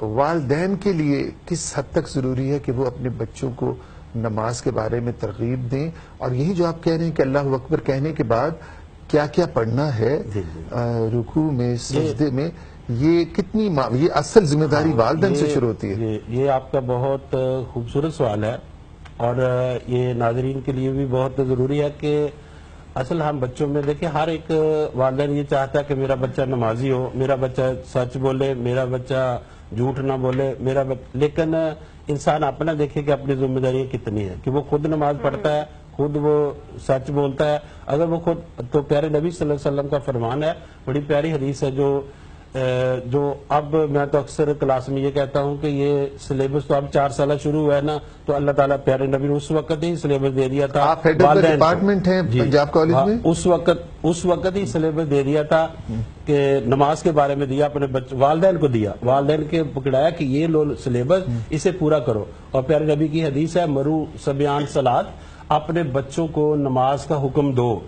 والدین کے لیے کس حد تک ضروری ہے کہ وہ اپنے بچوں کو نماز کے بارے میں ترغیب دیں، اور یہی جو آپ کہہ رہے ہیں کہ اللہ اکبر کہنے کے بعد کیا کیا پڑھنا ہے رکوع میں، سجدے میں، یہ کتنی یہ اصل ذمہ داری والدین سے شروع ہوتی ہے؟ یہ آپ کا بہت خوبصورت سوال ہے، اور یہ ناظرین کے لیے بھی بہت ضروری ہے کہ اصل ہم بچوں میں دیکھیں، ہر ایک والدین یہ چاہتا ہے کہ میرا بچہ نمازی ہو، میرا بچہ سچ بولے، میرا بچہ جھوٹ نہ بولے، لیکن انسان اپنا دیکھے کہ اپنی ذمہ داریاں کتنی ہیں، کہ وہ خود نماز پڑھتا ہے، خود وہ سچ بولتا ہے، اگر وہ خود تو پیارے نبی صلی اللہ علیہ وسلم کا فرمان ہے، بڑی پیاری حدیث ہے جو اب میں تو اکثر کلاس میں یہ کہتا ہوں کہ یہ سلیبس تو اب 4 سالہ شروع ہوا ہے نا، تو اللہ تعالیٰ پیارے نبی نے اس وقت ہی سلیبس دے دیا تھا، آپ ہیڈ آف دی ڈپارٹمنٹ ہیں پنجاب کالج میں، اس وقت ہی سلیبس دے دیا تھا کہ نماز کے بارے میں دیا، اپنے والدین کو دیا، والدین کے پکڑایا کہ یہ لو سلیبس، اسے پورا کرو، اور پیارے نبی کی حدیث ہے مرو سبیان صلات، اپنے بچوں کو نماز کا حکم دو،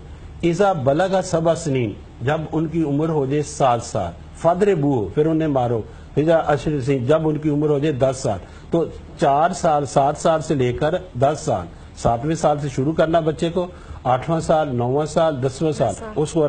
اذا بلغ 7 سنین، جب ان کی عمر ہو جائے 7 سال، فَضْرِبُوهُ، پھر انہیں مارو، اذا 10 سنین، جب ان کی عمر ہو جائے 10 سال، تو 4 سال 7 سال سے لے کر 10 سال، 7ویں سال سے شروع کرنا بچے کو، 8واں سال، 9واں سال، 10واں سال اس کو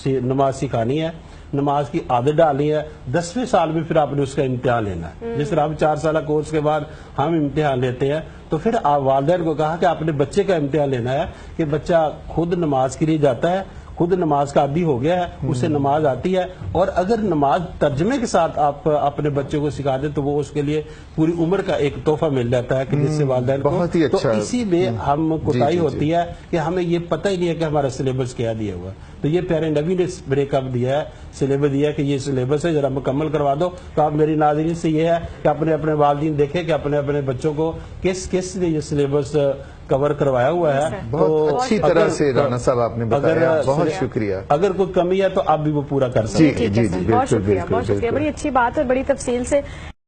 نماز سکھانی ہے، نماز کی عادت ڈالنی ہے، 10ویں سال میں پھر آپ نے اس کا امتحان لینا ہے، جس طرح ہم 4 سالہ کورس کے بعد ہم امتحان لیتے ہیں، تو پھر آپ والدین کو کہا کہ اپنے بچے کا امتحان لینا ہے کہ بچہ خود نماز کے لیے جاتا ہے، خود نماز کا عادی ہو گیا ہے، اسے نماز آتی ہے، اور اگر نماز ترجمے کے ساتھ آپ اپنے بچے کو سکھا دیں تو وہ اس کے لیے پوری عمر کا ایک تحفہ مل جاتا ہے کہ جس سے والدین کو، تو اسی میں ہم کوتاہی ہوتی ہے کہ ہمیں یہ پتہ ہی نہیں ہے کہ ہمارا سلیبس کیا دیا ہوا، تو یہ پیارے نبی نے بریک اپ دیا ہے، سلیبس دیا ہے کہ یہ سلیبس ہے، ذرا مکمل کروا دو، تو آپ میری ناظرین سے یہ ہے کہ اپنے والدین دیکھیں کہ اپنے بچوں کو کس نے یہ سلیبس کور کروایا ہوا ہے، بہت اچھی طرح سے رانا صاحب آپ نے بتایا، بہت شکریہ، اگر کوئی کمی ہے تو آپ بھی وہ پورا کر سکتے ہیں۔ جی جی، بہت شکریہ، بہت شکریہ، بڑی اچھی بات ہے، بڑی تفصیل سے